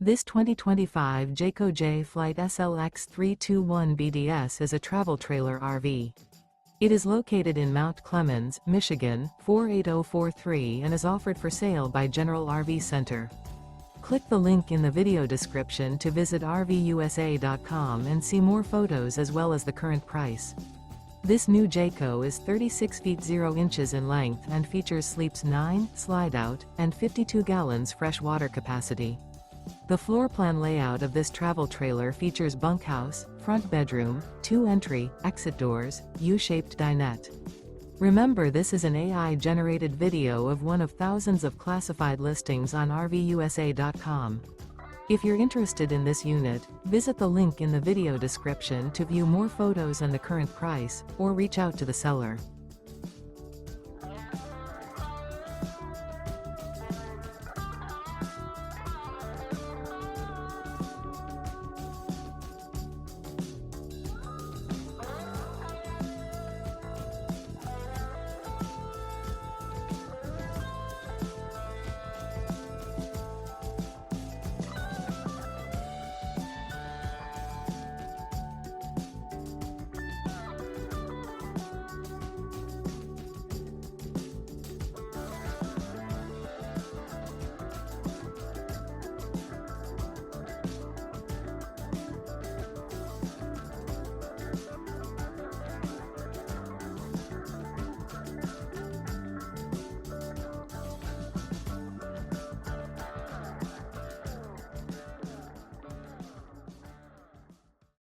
This 2025 Jayco Jay Flight SLX 321 BDS is a travel trailer RV. It is located in Mount Clemens, Michigan, 48043 and is offered for sale by General RV Center. Click the link in the video description to visit RVUSA.com and see more photos as well as the current price. This new Jayco is 36 feet 0 inches in length and features sleeps 9, slide-out, and 52 gallons fresh water capacity. The floor plan layout of this travel trailer features bunkhouse, front bedroom, 2 entry, exit doors, U-shaped dinette. Remember, this is an AI-generated video of one of thousands of classified listings on RVUSA.com. If you're interested in this unit, visit the link in the video description to view more photos and the current price, or reach out to the seller.